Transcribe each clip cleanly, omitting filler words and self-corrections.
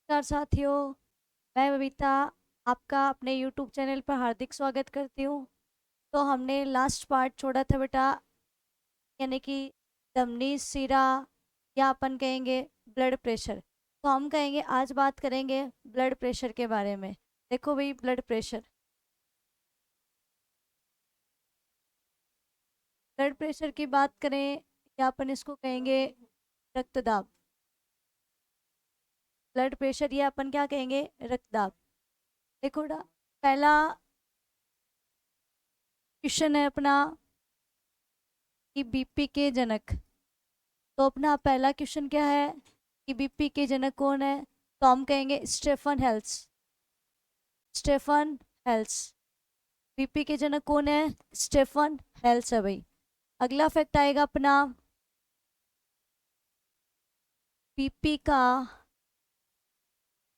नमस्कार साथियों, मैं बबीता आपका अपने YouTube चैनल पर हार्दिक स्वागत करती हूँ। तो हमने लास्ट पार्ट छोड़ा था बेटा, यानी कि धमनी शिरा या अपन कहेंगे ब्लड प्रेशर। तो हम कहेंगे आज बात करेंगे ब्लड प्रेशर के बारे में। देखो भाई, ब्लड प्रेशर, ब्लड प्रेशर की बात करें या अपन इसको कहेंगे रक्तदाब। ब्लड प्रेशर या अपन क्या कहेंगे, रक्तदाब। देखो बेटा, पहला क्वेश्चन है अपना कि बीपी के जनक। तो अपना पहला क्वेश्चन क्या है कि बीपी के जनक कौन है। तो हम कहेंगे स्टेफन हेल्स। स्टेफन हेल्स बीपी के जनक कौन है, स्टेफन हेल्स है भाई। अगला फैक्ट आएगा अपना, बीपी का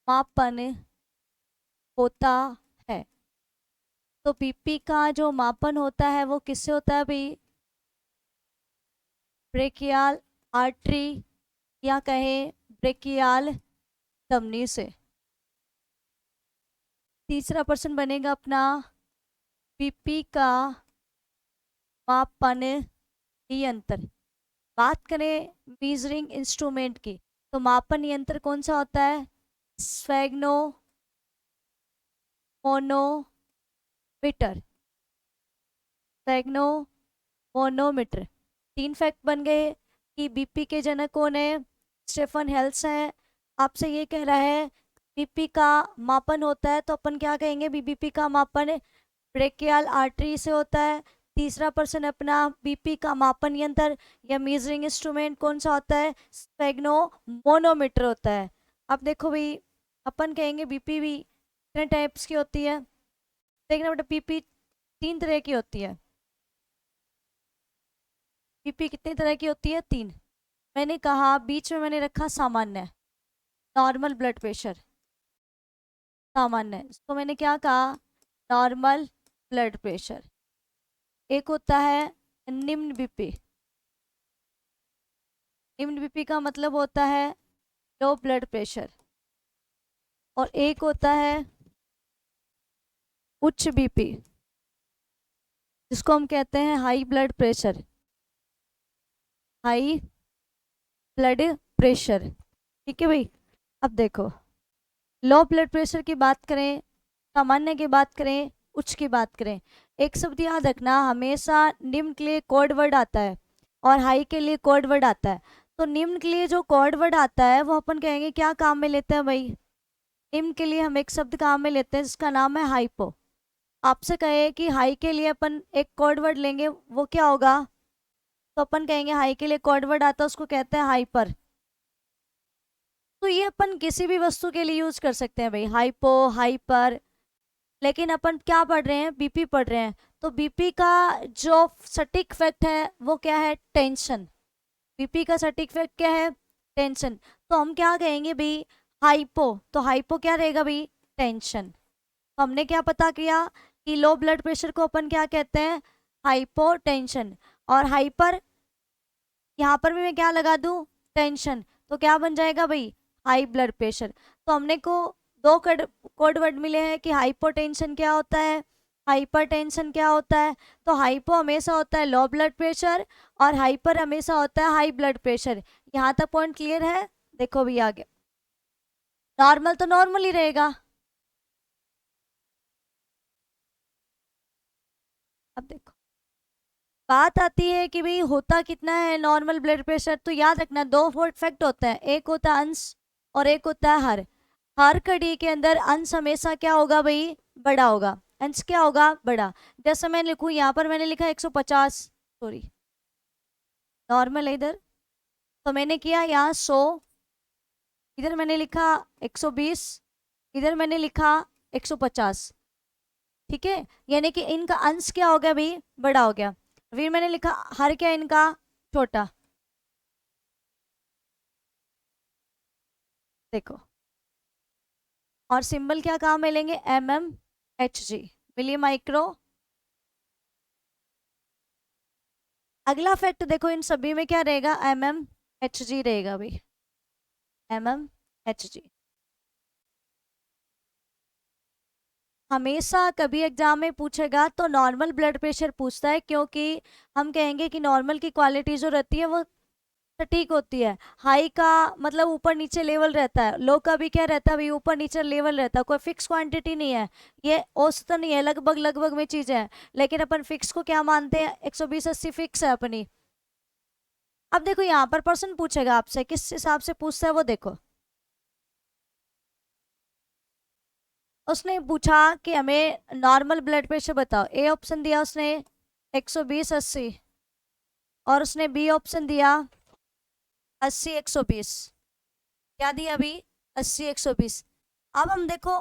मापन होता है। तो बीपी का जो मापन होता है वो किससे होता है भाई, ब्रेकियल आर्टरी या कहें ब्रेकियल धमनी से। तीसरा प्रश्न बनेगा अपना, बीपी का मापन यंत्र। बात करें मीजरिंग इंस्ट्रूमेंट की, तो मापन यंत्र कौन सा होता है, स्फेग्नो मोनोमीटर। स्फेग्नो मोनोमीटर। तीन फैक्ट बन गए कि बीपी के जनक कौन है, स्टेफन हेल्स है। आपसे ये कह रहा है बीपी का मापन होता है, तो अपन क्या कहेंगे, बीपी का मापन ब्रेकियल आर्टरी से होता है। तीसरा प्रश्न अपना, बीपी का मापन यंत्र या मेजरिंग इंस्ट्रूमेंट कौन सा होता है, स्पेग्नो मोनोमीटर होता है। अब देखो भाई, अपन कहेंगे बीपी भी कितने टाइप्स की होती है। देखना बेटा, बीपी तीन तरह की होती है। बीपी कितनी तरह की होती है, तीन। मैंने कहा बीच में मैंने रखा सामान्य, नॉर्मल ब्लड प्रेशर, सामान्य। इसको मैंने क्या कहा, नॉर्मल ब्लड प्रेशर। एक होता है निम्न बीपी। निम्न बीपी का मतलब होता है लो ब्लड प्रेशर। और एक होता है उच्च बीपी, जिसको हम कहते हैं high blood pressure. High blood pressure, ठीक है भाई। अब देखो, लो ब्लड प्रेशर की बात करें, सामान्य की बात करें, उच्च की बात करें, एक शब्द याद रखना, हमेशा निम्न के लिए कोड वर्ड आता है और हाई के लिए कोड वर्ड आता है। तो निम्न के लिए जो कोड वर्ड आता है वो अपन कहेंगे क्या काम में लेते हैं भाई, निम्न के लिए हम एक शब्द काम में लेते हैं जिसका नाम है हाइपो। आपसे कहे कि हाई के लिए अपन एक कोड वर्ड लेंगे, वो क्या होगा, तो अपन कहेंगे हाई के लिए कोड वर्ड आता है, उसको कहते हैं हाइपर। तो ये अपन किसी भी वस्तु के लिए यूज कर सकते हैं भाई, हाइपो, हाइपर। लेकिन अपन क्या पढ़ रहे हैं, बीपी पढ़ रहे हैं। तो बीपी का जो सटीक फैक्ट है वो क्या है, टेंशन। बीपी का सटीक फैक्ट क्या है, टेंशन। तो हम क्या कहेंगे भाई, हाइपो। तो हाइपो क्या रहेगा भाई, टेंशन। तो हमने क्या पता किया कि लो ब्लड प्रेशर को अपन क्या कहते हैं, हाइपोटेंशन। और हाइपर, यहाँ पर भी मैं क्या लगा दूं, टेंशन। तो क्या बन जाएगा भाई, हाई ब्लड प्रेशर। तो हमने को दो कोड वर्ड मिले हैं कि हाइपोटेंशन क्या होता है, हाइपरटेंशन क्या होता है। तो हाइपो हमेशा होता है लो ब्लड प्रेशर और हाइपर हमेशा होता है हाई ब्लड प्रेशर। यहाँ तक पॉइंट क्लियर है। देखो भी आगे, नॉर्मल तो नॉर्मल ही रहेगा। अब देखो, बात आती है कि भाई होता कितना है नॉर्मल ब्लड प्रेशर। तो याद रखना, दो फैक्ट होता है, एक होता है अंश और एक होता है हर। हर कड़ी के अंदर अंश हमेशा क्या होगा भाई, बड़ा होगा। अंश क्या होगा, बड़ा। जैसे मैं लिखूं, यहाँ पर मैंने लिखा 150, सॉरी, नॉर्मल है इधर। तो मैंने किया यहाँ 100, इधर मैंने लिखा 120, इधर मैंने लिखा 150। ठीक है, यानी कि इनका अंश क्या हो गया भाई, बड़ा हो गया। फिर मैंने लिखा हर क्या इनका, छोटा। देखो, और सिंबल क्या काम में लेंगे, MMHG, मिली माइक्रो। अगला फैक्ट देखो, इन सभी में क्या रहेगा, MMHG रहेगा भाई, MMHG। हमेशा कभी एग्जाम में पूछेगा तो नॉर्मल ब्लड प्रेशर पूछता है, क्योंकि हम कहेंगे कि नॉर्मल की क्वालिटी जो रहती है वो सटीक होती है। हाई का मतलब ऊपर नीचे लेवल रहता है, लो का भी क्या रहता है भाई, ऊपर नीचे लेवल रहता है, कोई फिक्स क्वांटिटी नहीं है, ये औसतन नहीं है, लगभग लगभग में चीजें हैं। लेकिन अपन फिक्स को क्या मानते हैं, 120-80 फिक्स है अपनी। अब देखो यहाँ पर पर्सन पूछेगा आपसे, किस हिसाब से पूछता है वो देखो। उसने पूछा कि हमें नॉर्मल ब्लड प्रेशर बताओ। ए ऑप्शन दिया उसने 120-80, और उसने बी ऑप्शन दिया 80-120। क्या दिया अभी, 80-120। अब हम देखो,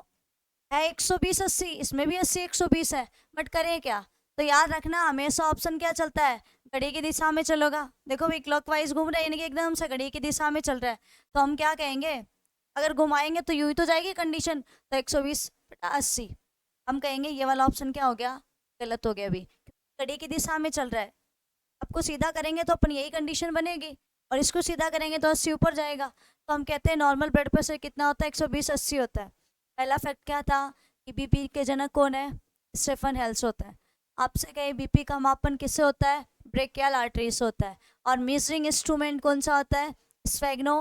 है 120-80, इसमें भी 80-120 है, बट करें क्या। तो याद रखना हमेशा ऑप्शन क्या चलता है, घड़ी की दिशा में चलोगा। देखो भाई क्लॉकवाइज घूम रहा है, यानी कि एकदम से घड़ी की दिशा में चल रहा है, तो हम क्या कहेंगे, अगर घुमाएंगे तो यूं ही तो जाएगी कंडीशन, तो 120/80। हम कहेंगे ये वाला ऑप्शन क्या हो गया, गलत हो गया अभी, घड़ी की दिशा में चल रहा है। आपको सीधा करेंगे तो अपन यही कंडीशन बनेगी, और इसको सीधा करेंगे तो 80 ऊपर जाएगा। तो हम कहते हैं नॉर्मल ब्लड प्रेशर कितना होता है, 120/80 होता है। पहला फैक्ट क्या था कि बीपी के जनक कौन है, स्टेफन हेल्स होता है। आपसे कहे बीपी का मापन किससे होता है, ब्रेकियल आर्टरी से होता है। और मेजरिंग इंस्ट्रूमेंट कौन सा होता है, स्फेग्नो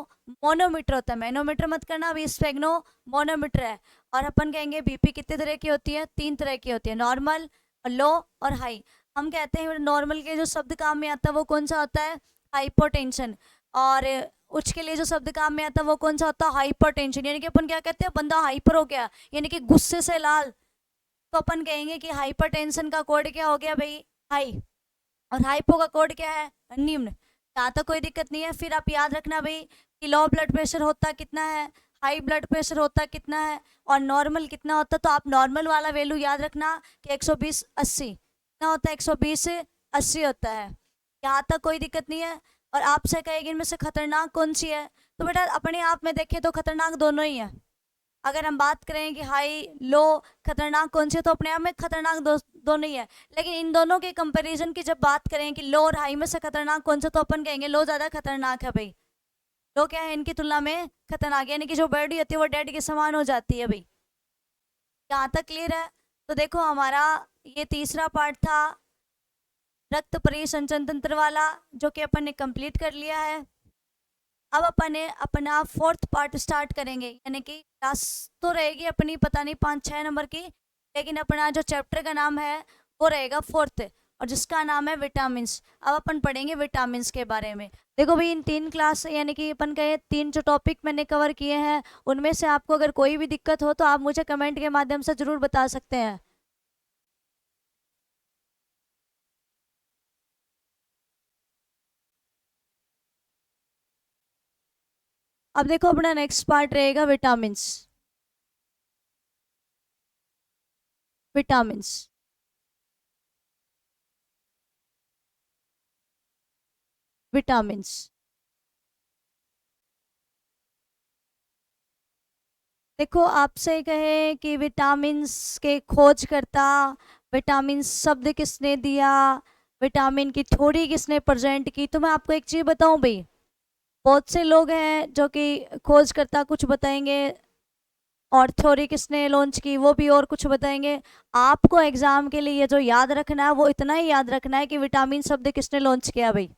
मोनोमीटर होता है। मैनोमीटर मत करना, अभी स्फेग्नो मोनोमीटर है। और अपन कहेंगे बीपी कितने तरह की होती है, 3 तरह की होती है, नॉर्मल, लो और हाई। हम कहते हैं नॉर्मल के जो शब्द काम में आता है वो कौन सा होता है, हाइपोटेंशन। और उच्च के लिए जो शब्द काम में आता है वो कौन सा होता है, हाइपरटेंशन। यानी कि अपन क्या कहते हैं, बंदा हाइपर हो गया, यानी कि गुस्से से लाल, तो अपन कहेंगे कि हाइपरटेंशन का कोड क्या हो गया भाई, हाई। और हाइपो का कोड क्या है, निम्न। यहाँ तक कोई दिक्कत नहीं है। फिर आप याद रखना भाई कि लो ब्लड प्रेशर होता कितना है, हाई ब्लड प्रेशर होता कितना है, और नॉर्मल कितना होता है। तो आप नॉर्मल वाला वैल्यू याद रखना कि 120/80 कितना होता है, 120/80 होता है। यहाँ तक कोई दिक्कत नहीं है। और आपसे कहेगी इनमें से खतरनाक कौन सी है, तो बेटा अपने आप में देखें तो खतरनाक दोनों ही है। अगर हम बात करें कि हाई लो खतरनाक कौन सी है, तो अपने आप में खतरनाक दोनों ही है। लेकिन इन दोनों के कंपैरिजन की जब बात करें कि लो और हाई में से खतरनाक कौन सा, तो अपन कहेंगे लो ज्यादा खतरनाक है भाई। लो क्या है इनकी तुलना में खतरनाक, यानी कि जो बॉडी होती है वो डेड के समान हो जाती है भाई। यहाँ तक क्लियर है। तो देखो हमारा ये तीसरा पार्ट था रक्त परिसंचरण तंत्र वाला, जो कि अपन ने कंप्लीट कर लिया है। अब अपन ने अपना फोर्थ पार्ट स्टार्ट करेंगे, यानी कि क्लास तो रहेगी अपनी पता नहीं 5-6 नंबर की, लेकिन अपना जो चैप्टर का नाम है वो रहेगा फोर्थ, और जिसका नाम है विटामिन। अब अपन पढ़ेंगे विटामिन के बारे में। देखो भाई इन 3 क्लास यानी कि अपन के 3 जो टॉपिक मैंने कवर किए हैं, उनमें से आपको अगर कोई भी दिक्कत हो तो आप मुझे कमेंट के माध्यम से जरूर बता सकते हैं। अब देखो अपना नेक्स्ट पार्ट रहेगा विटामिन। Vitamin, vitamin. देखो आपसे कहे कि विटामिन्स के खोजकर्ता, विटामिन शब्द किसने दिया, विटामिन की थ्योरी किसने प्रेजेंट की, तो मैं आपको एक चीज बताऊं भाई, बहुत से लोग हैं जो कि खोजकर्ता कुछ बताएंगे, और थ्योरी किसने लॉन्च की वो भी और कुछ बताएंगे। आपको एग्जाम के लिए जो याद रखना है वो इतना ही याद रखना है कि विटामिन शब्द किसने लॉन्च किया भाई।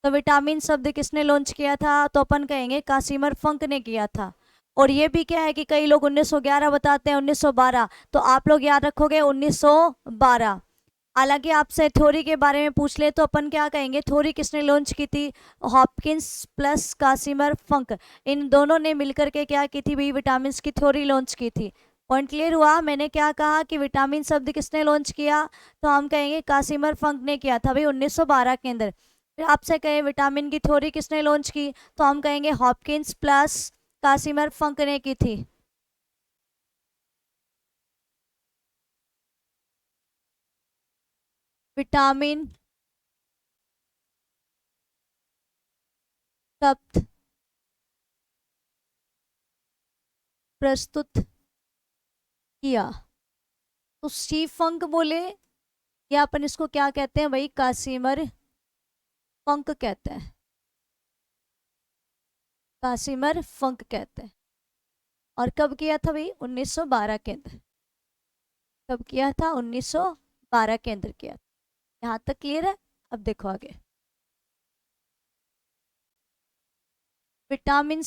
तो विटामिन शब्द किसने लॉन्च किया था, तो अपन कहेंगे कासिमर फंक ने किया था। और ये भी क्या है कि कई लोग 1911 बताते हैं, 1912, तो आप लोग याद रखोगे 1912। हालांकि आपसे थ्योरी के बारे में पूछ ले तो अपन क्या कहेंगे, थ्योरी किसने लॉन्च की थी, हॉपकिंस प्लस कासिमर फंक, इन दोनों ने मिलकर के क्या की थी भाई, विटामिन की थ्योरी लॉन्च की थी। पॉइंट क्लियर हुआ, मैंने क्या कहा कि विटामिन शब्द किसने लॉन्च किया, तो हम कहेंगे कासिमर फंक ने किया था भाई 1912 के अंदर। फिर आपसे कहे विटामिन की थ्योरी किसने लॉन्च की, तो हम कहेंगे हॉपकिंस प्लस कासिमर फंक ने की थी। विटामिन शब्द प्रस्तुत किया, तो सी फंक बोले, या अपन इसको क्या कहते हैं भाई, कासिमर फंक कहते हैं, कासिमर फंक कहते हैं। और कब किया था भाई, 1912 के अंदर। कब किया था? 1912 के अंदर किया था। यहाँ तक क्लियर है? अब देखो आगे, विटामिन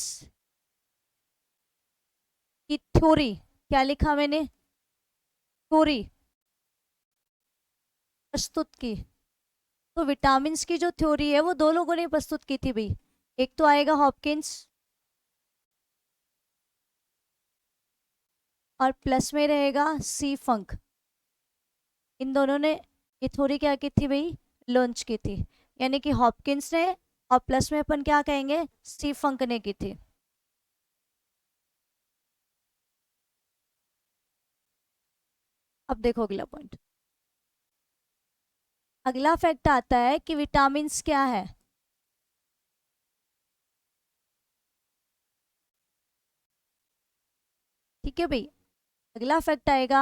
की थ्योरी क्या लिखा मैंने? थ्योरी प्रस्तुत की। तो विटामिन की जो थ्योरी है वो दो लोगों ने प्रस्तुत की थी भाई। एक तो आएगा हॉपकिंस और प्लस में रहेगा सी फंक। इन दोनों ने ये थ्योरी क्या की थी भाई? लॉन्च की थी। यानी कि हॉपकिंस ने और प्लस में अपन क्या कहेंगे? सी फंक ने की थी। अब देखो अगला पॉइंट। अगला फैक्ट आता है कि विटामिन क्या है। ठीक है भाई, अगला फैक्ट आएगा,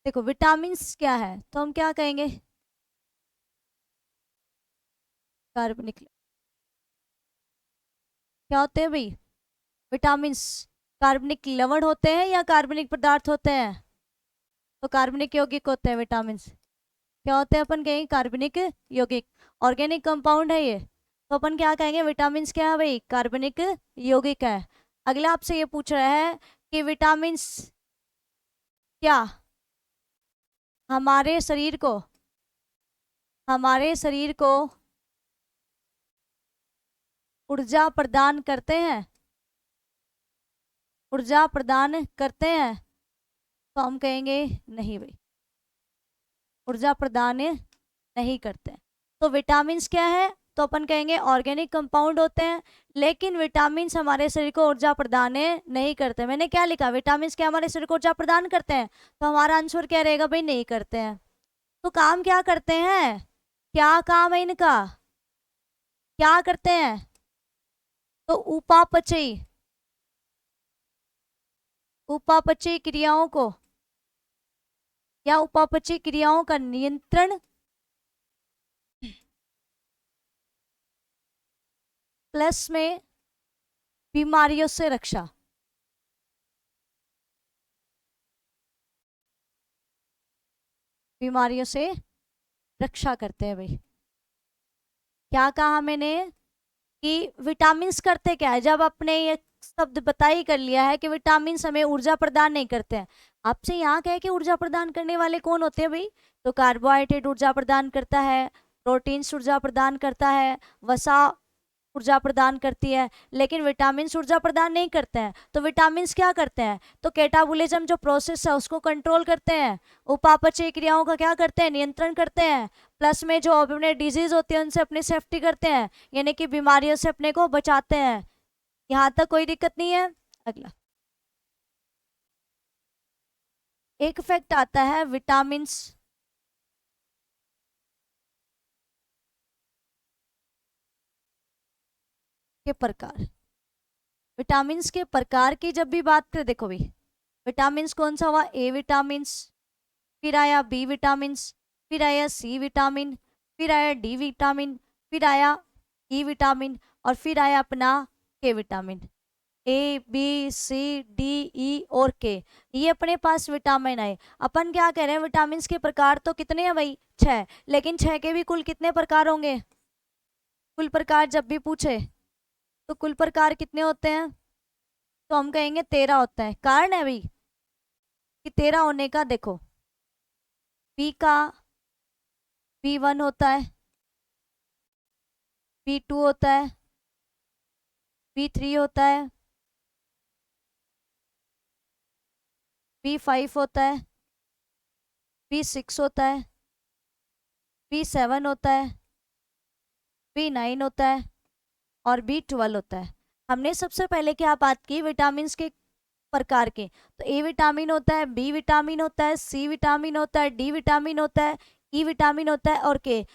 देखो विटामिन क्या है तो हम क्या कहेंगे? कार्बनिक। क्या होते हैं भाई विटामिन? कार्बनिक लवण होते हैं या कार्बनिक पदार्थ होते हैं? तो कार्बनिक यौगिक होते हैं विटामिन। क्या होते हैं? अपन कहेंगे कार्बनिक यौगिक। ऑर्गेनिक कंपाउंड है ये, तो अपन क्या कहेंगे? विटामिन क्या है भाई? कार्बनिक यौगिक है। अगला आपसे ये पूछ रहा है कि विटामिन क्या हमारे शरीर को, हमारे शरीर को ऊर्जा प्रदान करते हैं? ऊर्जा प्रदान करते हैं? तो हम कहेंगे नहीं भाई, ऊर्जा प्रदान नहीं करते हैं। तो विटामिन क्या है? तो अपन कहेंगे ऑर्गेनिक कंपाउंड होते हैं, लेकिन विटामिन हमारे शरीर को ऊर्जा प्रदान नहीं करते। मैंने क्या लिखा? विटामिन क्या हमारे शरीर को ऊर्जा प्रदान करते हैं? तो हमारा आंसर क्या रहेगा भाई? नहीं करते हैं। तो काम क्या करते हैं? क्या काम है इनका? क्या करते हैं? तो उपापचयी, उपापचयी क्रियाओं को या उपापचयी क्रियाओं का नियंत्रण प्लस में बीमारियों से रक्षा। बीमारियों से रक्षा करते हैं भाई। क्या कहा मैंने? कि विटामिन्स करते क्या है? जब आपने ये शब्द बता ही कर लिया है कि विटामिन हमें ऊर्जा प्रदान नहीं करते हैं, आपसे यहाँ कहे कि ऊर्जा प्रदान करने वाले कौन होते हैं भाई? तो कार्बोहाइड्रेट ऊर्जा प्रदान करता है, प्रोटीन ऊर्जा प्रदान करता है, वसा ऊर्जा प्रदान करती है, लेकिन विटामिन ऊर्जा प्रदान नहीं करते हैं। तो विटामिन क्या करते हैं? तो कैटाबोलिज्म जो प्रोसेस है उसको कंट्रोल करते हैं, उपापचय क्रियाओं का क्या करते हैं? नियंत्रण करते हैं, प्लस में जो अपने डिजीज होती है उनसे अपनी सेफ्टी करते हैं, यानी कि बीमारियों से अपने को बचाते हैं। यहाँ तक कोई दिक्कत नहीं है? अगला एक फैक्ट आता है विटामिन के प्रकार। विटामिन के प्रकार की जब भी बात करें, देखो भाई विटामिन कौन सा हुआ? ए विटामिन, फिर आया बी विटामिन, फिर आया सी विटामिन, फिर आया डी विटामिन, फिर आया ई विटामिन, और फिर आया अपना K vitamin. A B C D E और के, ये अपने पास विटामिन आए। अपन क्या कह रहे हैं? विटामिन के प्रकार तो कितने हैं भाई? 6, लेकिन 6 के भी कुल कितने प्रकार होंगे? कुल प्रकार जब भी पूछे तो कुल प्रकार कितने होते हैं? तो हम कहेंगे 13 होता है। कारण है भाई कि 13 होने का, देखो बी का B1 होता है, B2 होता है, B3 होता है, B5 होता है, B6 होता है, B7 होता है, B9 होता है और B12 होता है। हमने सबसे पहले क्या बात की? विटामिन के प्रकार के। तो ए विटामिन होता है, बी विटामिन होता है, सी विटामिन होता है, डी विटामिन होता है, ई विटामिन होता है और के।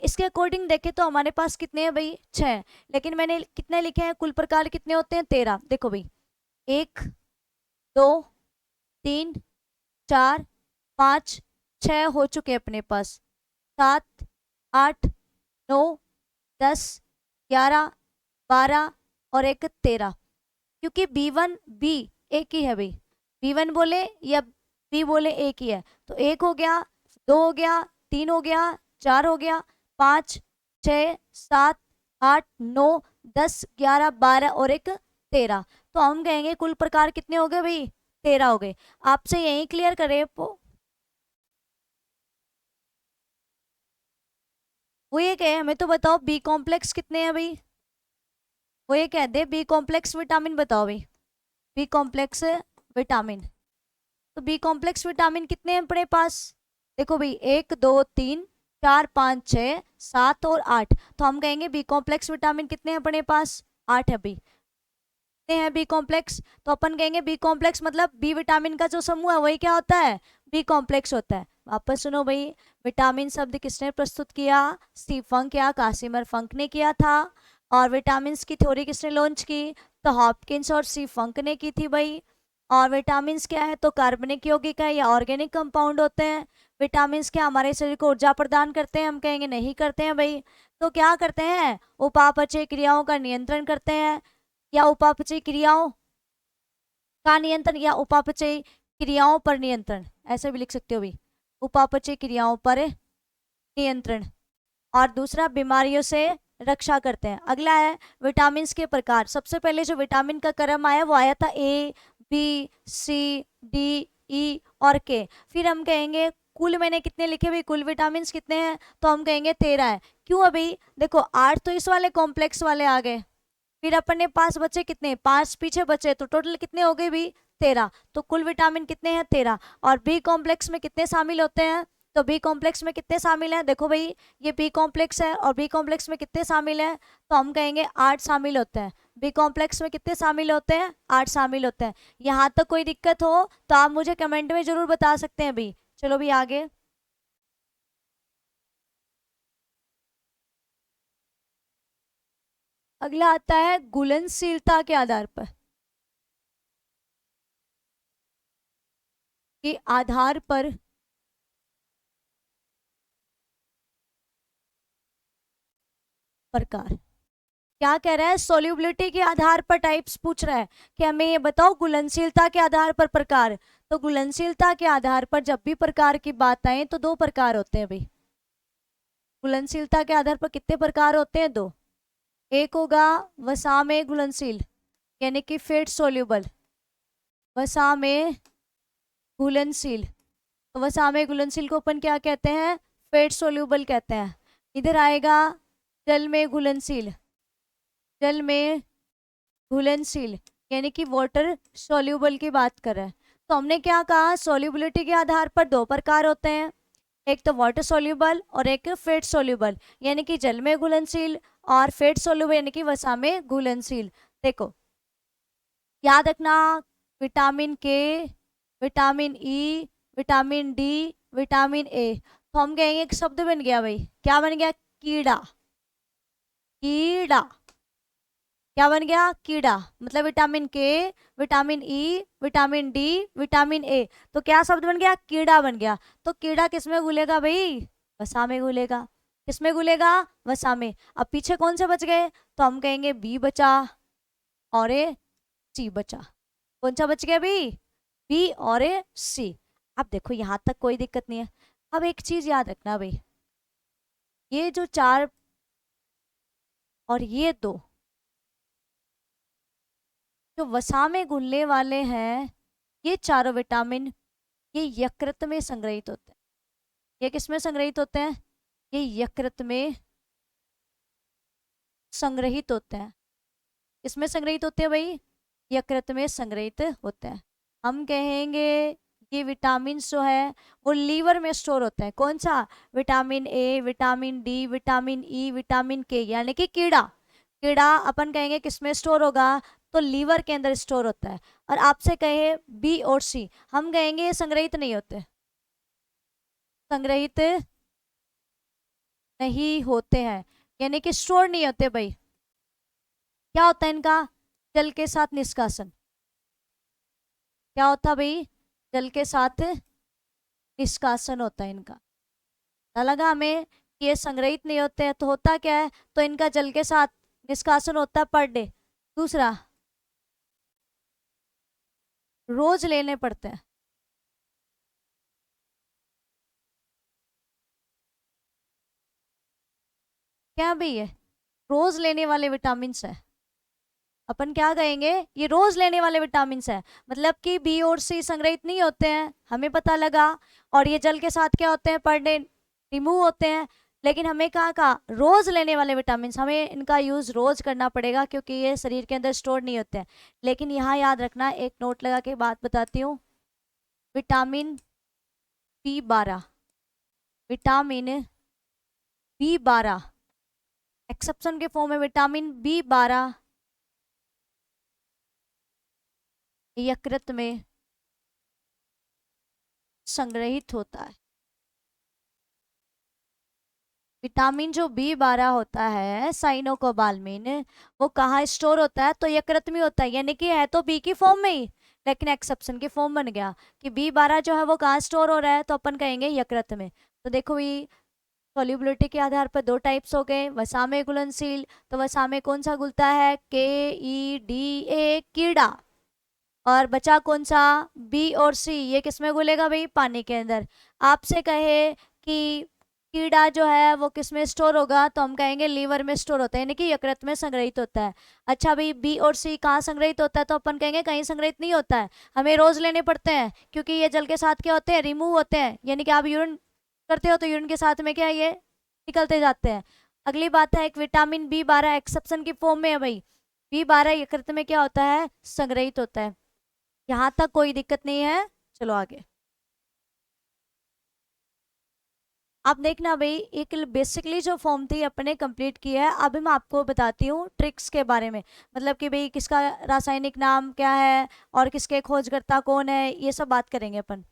इसके अकॉर्डिंग देखें तो हमारे पास कितने हैं भाई? 6, लेकिन मैंने कितने लिखे हैं? कुल प्रकार कितने होते हैं? 13। देखो भाई 1 2 3 4 5 6 हो चुके हैं अपने पास, 7 8 9 10 11 12 और एक 13। क्योंकि B1 B एक ही है भाई, B1 बोले या B बोले एक ही है। तो 1 हो गया, 2 हो गया, 3 हो गया, 4 हो गया, 5 6 7 8 9 10 11 12 और एक 13। तो हम कहेंगे कुल प्रकार कितने हो गए भाई, 13 हो गए। आपसे यही क्लियर करे वो ये कहे हमें तो बताओ बी कॉम्प्लेक्स कितने हैं भाई, वो ये कह दे बी कॉम्प्लेक्स विटामिन बताओ भाई, बी कॉम्प्लेक्स विटामिन। तो बी कॉम्प्लेक्स विटामिन कितने हैं अपने पास, देखो भाई 1 2 3 4 5 6 7 और 8। तो हम कहेंगे बी कॉम्प्लेक्स विटामिन कितने हैं अपने पास, 8 है भाई। कितने हैं बी कॉम्प्लेक्स, तो अपन कहेंगे बी कॉम्प्लेक्स मतलब बी विटामिन का जो समूह है वही क्या होता है, बी कॉम्प्लेक्स होता है। वापस सुनो भाई, विटामिन शब्द किसने प्रस्तुत किया, स्टीव फंक या कासिमर फंक ने किया था। और विटामिन की थ्योरी किसने लॉन्च की, तो हॉपकिंस और स्टीव फंक ने की थी भाई। और विटामिन क्या है, तो कार्बनिक यौगिक है या ऑर्गेनिक कंपाउंड होते हैं। विटामिन क्या हमारे शरीर को ऊर्जा प्रदान करते हैं, हम कहेंगे नहीं करते हैं भाई। तो क्या करते हैं, उपापचय क्रियाओं का नियंत्रण करते हैं, या उपापचय क्रियाओं का नियंत्रण या उपापचय क्रियाओं पर नियंत्रण, ऐसे भी लिख सकते हो भी, उपापचय क्रियाओं पर नियंत्रण। और दूसरा बीमारियों से रक्षा करते हैं। अगला है विटामिन के प्रकार। सबसे पहले जो विटामिन का क्रम आया वो आया था A B C D E और K। फिर हम कहेंगे कुल मैंने कितने लिखे भाई, कुल विटामिन कितने हैं, तो हम कहेंगे 13 है। क्यों अभी, देखो 8 तो इस वाले कॉम्प्लेक्स वाले आ गए, फिर अपने पास बचे कितने, 5 पीछे बचे, तो टोटल कितने हो गए भी, 13। तो कुल विटामिन कितने हैं, 13। और बी कॉम्प्लेक्स में कितने शामिल होते हैं, तो बी कॉम्प्लेक्स में कितने शामिल हैं, देखो भाई ये बी कॉम्प्लेक्स है और बी कॉम्प्लेक्स में कितने शामिल हैं, तो हम कहेंगे 8 शामिल होते हैं। बी कॉम्प्लेक्स में कितने शामिल होते हैं, 8 शामिल होते हैं। यहाँ तक कोई दिक्कत हो तो आप मुझे कमेंट में जरूर बता सकते हैं भाई। चलो भाई आगे। अगला आता है घुलनशीलता के आधार पर, के आधार पर प्रकार। क्या कह रहा है, सोल्यूबिलिटी के आधार पर टाइप्स पूछ रहा है कि हमें ये बताओ घुलनशीलता के आधार पर प्रकार। तो घुलनशीलता के आधार पर जब भी प्रकार की बात आए तो 2 प्रकार होते हैं भाई। घुलनशीलता के आधार पर कितने प्रकार होते हैं, 2। एक होगा वसा में घुलनशील यानी कि फेट सोल्यूबल, वसा में घुलनशील। तो वसा में घुलनशील को अपन क्या कहते हैं, फेट सोल्यूबल कहते हैं। इधर आएगा जल में घुलनशील, जल में घुलनशील यानी कि वाटर सॉल्यूबल की बात कर रहे हैं। तो हमने क्या कहा, सॉल्युबिलिटी के आधार पर 2 प्रकार होते हैं, एक तो वाटर सॉल्यूबल और एक फेट सॉल्यूबल यानी कि जल में घुलनशील, और फेट सॉल्यूबल यानी कि वसा में घुलनशील। देखो याद रखना, विटामिन के, vitamin E, vitamin D, vitamin A. तो हम कहेंगे एक शब्द बन गया भाई, क्या बन गया, कीड़ा। कीड़ा क्या बन गया, कीड़ा। मतलब विटामिन के, vitamin E, vitamin D, vitamin A, तो क्या शब्द बन गया, कीड़ा बन गया। तो कीड़ा किस में घुलेगा भाई, वसा में घुलेगा। किस में घुलेगा, वसा में। अब पीछे कौन से बच गए, तो हम कहेंगे बी बचा और ए सी बचा। कौन सा बच गया भाई, बी और ए सी। अब देखो यहां तक कोई दिक्कत नहीं है। अब एक चीज याद रखना भाई, ये जो 4 और ये 2 जो वसा में घुलने वाले हैं, ये चारों विटामिन ये यकृत में संग्रहित होते हैं। ये किस में संग्रहित होते हैं, ये यकृत में संग्रहित होते हैं। इसमें संग्रहित होते हैं भाई, यकृत में संग्रहित होते हैं। हम कहेंगे ये विटामिन जो है वो लीवर में स्टोर होते हैं। कौन सा, vitamin A, vitamin D, vitamin E, vitamin के, यानी कि कीड़ा। कीड़ा अपन कहेंगे किस में स्टोर होगा, तो लीवर के अंदर स्टोर होता है। और आपसे कहे बी और सी, हम कहेंगे ये संग्रहित नहीं होते, संग्रहित नहीं होते हैं यानी कि स्टोर नहीं होते भाई। क्या होता है इनका, जल के साथ निष्कासन। क्या होता भाई, जल के साथ निष्कासन होता है इनका। पता लगा हमें कि ये संग्रहित नहीं होते हैं, तो होता क्या है, तो इनका जल के साथ निष्कासन होता है पर डे। दूसरा रोज लेने पड़ते हैं। क्या भी ये रोज लेने वाले विटामिन है। अपन क्या कहेंगे, ये रोज लेने वाले विटामिन है, मतलब कि बी और सी संग्रहित नहीं होते हैं, हमें पता लगा। और ये जल के साथ क्या होते हैं, पर डे रिमूव होते हैं। लेकिन हमें कहा कहा रोज लेने वाले विटामिन, हमें इनका यूज रोज करना पड़ेगा क्योंकि ये शरीर के अंदर स्टोर नहीं होते हैं। लेकिन यहाँ याद रखना, एक नोट लगा के बात बताती हूँ। Vitamin B12, vitamin B12 exception के फॉर्म में विटामिन B12 यकृत में संग्रहित होता है। विटामिन जो B12 होता है साइनोकोबाल्मिन, वो कहाँ स्टोर होता है, तो यकृत में होता है। यानी कि है तो बी की फॉर्म में ही, लेकिन एक्सेप्शन की फॉर्म बन गया कि B12 जो है वो कहाँ स्टोर हो रहा है, तो अपन कहेंगे यकृत में। तो देखो ये सॉल्युबिलिटी के आधार पर दो टाइप्स हो गए, वसा में घुलनशील, तो वसा में कौन सा घुलता है, KEDA कीड़ा। और बचा कौन सा, बी और सी, ये किसमें घुलेगा भाई, पानी के अंदर। आपसे कहे कि कीड़ा जो है वो किस में स्टोर होगा, तो हम कहेंगे लीवर में स्टोर होता है, यानी कि यकृत में संग्रहित होता है। अच्छा भाई बी और सी कहाँ संग्रहित होता है, तो अपन कहेंगे कहीं संग्रहित नहीं होता है, हमें रोज लेने पड़ते हैं क्योंकि ये जल के साथ क्या होते हैं, रिमूव होते हैं। यानी कि आप यूरिन करते हो तो यूरिन के साथ में क्या है, ये निकलते जाते हैं। अगली बात है, एक विटामिन B12 एक्सेप्शन की फॉर्म में है भाई, B12 यकृत में क्या होता है, संग्रहित होता है। यहाँ तक कोई दिक्कत नहीं है, चलो आगे। अब देखना भाई, एक बेसिकली जो फॉर्म थी अपने कंप्लीट की है। अभी मैं आपको बताती हूँ ट्रिक्स के बारे में, मतलब कि भाई किसका रासायनिक नाम क्या है और किसके खोजकर्ता कौन है, ये सब बात करेंगे अपन।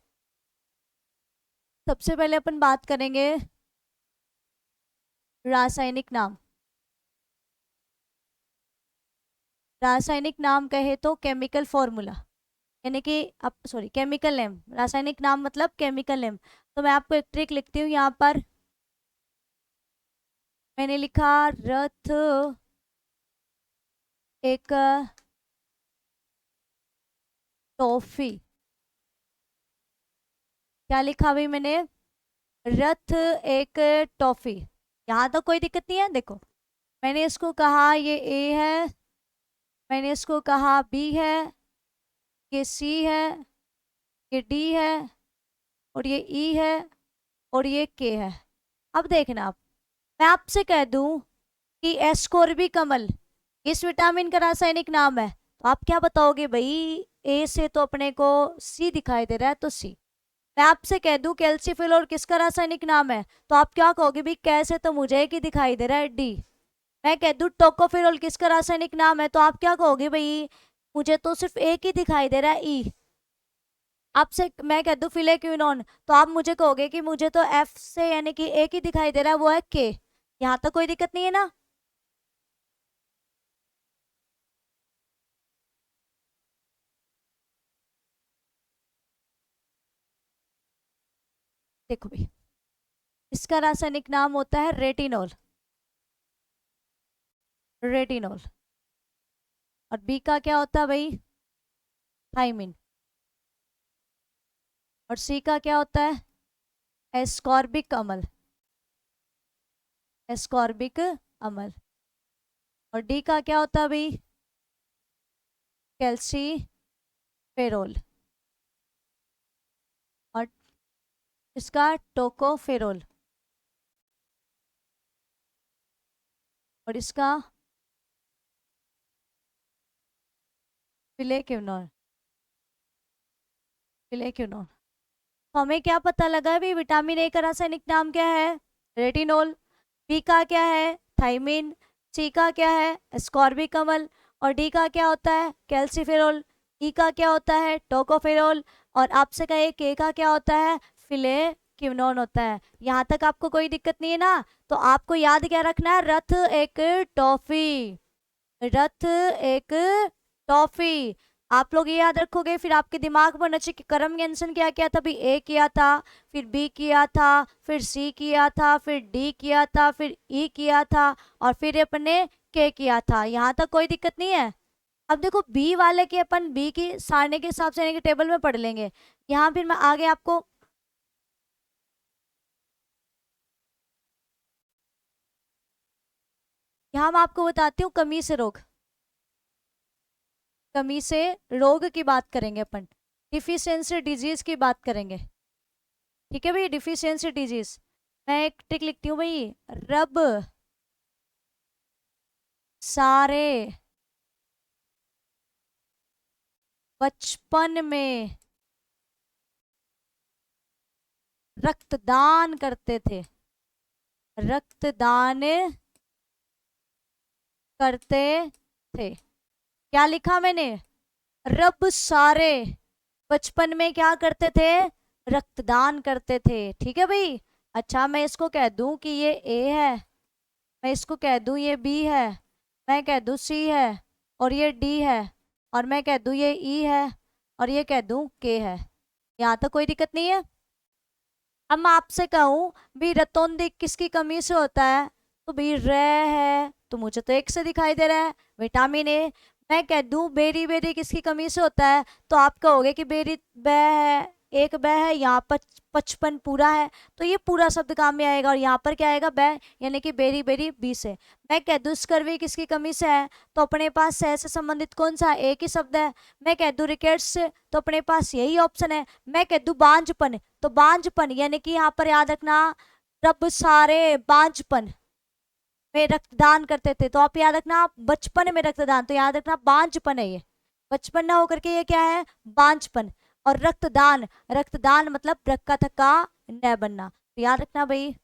सबसे पहले अपन बात करेंगे रासायनिक नाम। रासायनिक नाम कहे तो केमिकल फॉर्मूला, यानी कि अब सॉरी केमिकल नेम, रासायनिक नाम मतलब केमिकल नेम। तो मैं आपको एक ट्रिक लिखती हूँ यहाँ पर। मैंने लिखा रथ एक टॉफी। क्या लिखा भाई मैंने, रथ एक टॉफी। यहाँ तो कोई दिक्कत नहीं है। देखो मैंने इसको कहा ये ए है, मैंने इसको कहा बी है, ये सी है, ये डी है, और ये ई है, और ये के है। अब देखना आप, मैं आपसे कह दूं कि एस्कोर्बिक अम्ल इस विटामिन का रासायनिक नाम है, तो आप क्या बताओगे भाई, ए से तो अपने को सी दिखाई दे रहा है, तो सी। मैं आपसे कह दूं कैल्सीफिलोर किसका रासायनिक नाम है, तो आप क्या कहोगे भाई, कैसे तो मुझे एक ही दिखाई दे रहा है, डी। मैं कह दूं टोकोफिरोल किसका रासायनिक नाम है, तो आप क्या कहोगे भाई, मुझे तो सिर्फ एक ही दिखाई दे रहा है, ई। आपसे मैं कह दूं फिलेक्विनोन, तो आप मुझे कहोगे कि मुझे तो एफ से यानी कि एक ही दिखाई दे रहा है, वो है के। यहाँ तक कोई दिक्कत नहीं है ना। देखो भाई, इसका रासायनिक नाम होता है रेटिनॉल, रेटिनॉल। और बी का क्या होता है भाई, थाइमिन। और सी का क्या होता है, एस्कॉर्बिक अम्ल, एस्कॉर्बिक अम्ल। और डी का क्या होता है भाई, कैल्सीफेरोल। और इसका टोकोफेरोल। और इसका फिलेक्विनोल, फिलेक्विनोल। तो हमें क्या पता लगा भी, विटामिन ए का रासायनिक नाम क्या है, रेटिनोल। बी का क्या है, थाइमिन। सी का क्या है, एस्कॉर्बिक अम्ल। और डी का क्या होता है, कैल्सीफेरोल। ई का क्या होता है, टोकोफेरोल। और आपसे कहे के का क्या होता है, फिलेक्विनोन होता है। यहाँ तक आपको कोई दिक्कत नहीं है ना। तो आपको याद क्या रखना है, रथ एक टॉफी, रथ एक टॉफी। आप लोग ये याद रखोगे, फिर आपके दिमाग में होना चाहिए कि कर्म व्यंजन क्या क्या था भी, ए किया था, फिर बी किया था, फिर सी किया था, फिर डी किया था, फिर ई किया था, और फिर अपने के किया था। यहाँ तक कोई दिक्कत नहीं है। अब देखो बी वाले की अपन बी की सारणी के हिसाब से यानी कि टेबल में पढ़ लेंगे। यहाँ फिर मैं आगे आपको यहाँ मैं आपको बताती हूँ कमी से रोग। कमी से रोग की बात करेंगे अपन, डिफिशियंसी डिजीज की बात करेंगे। ठीक है भाई, डिफिशियंसी डिजीज। मैं एक टिक लिखती हूँ भाई, रब सारे बचपन में रक्तदान करते थे। रक्तदान करते थे। क्या लिखा मैंने? रब सारे बचपन में क्या करते थे? रक्तदान करते थे। ठीक है भाई। अच्छा मैं इसको कह दूं कि ये ए है, मैं इसको कह दूं ये बी है, मैं कह दूं सी है, और ये डी है, और मैं कह दूं ये ई है, और ये कह दूं के है। यहाँ तक कोई दिक्कत नहीं है। अब मैं आपसे कहूं भी रतौंधी किसकी कमी से होता है, तो भी रे है, तो मुझे तो एक से दिखाई दे रहा है, विटामिन ए। मैं कह दूं बेरी बेरी किसकी कमी से होता है, तो आप कहोगे कि बेरी ब है, एक ब है, यहाँ पर 55 पूरा है, तो ये पूरा शब्द काम में आएगा, और यहाँ पर क्या आएगा? ब, यानी कि बेरी बेरी बी से। मैं कह दूं स्कर्वी किसकी कमी से है, तो अपने पास से संबंधित कौन सा एक ही शब्द है। मैं कह दूं रिकेट्स से, तो अपने पास यही ऑप्शन है। मैं कह दूं बांझपन, तो बांझपन यानी कि यहाँ पर याद रखना रब सारे बांझपन में रक्तदान करते थे, तो आप याद रखना बचपन में रक्तदान, तो याद रखना बांझपन है ये, बचपन ना होकर के ये क्या है? बांझपन। और रक्तदान, रक्तदान मतलब रक्का थक्का न बनना, तो याद रखना भाई।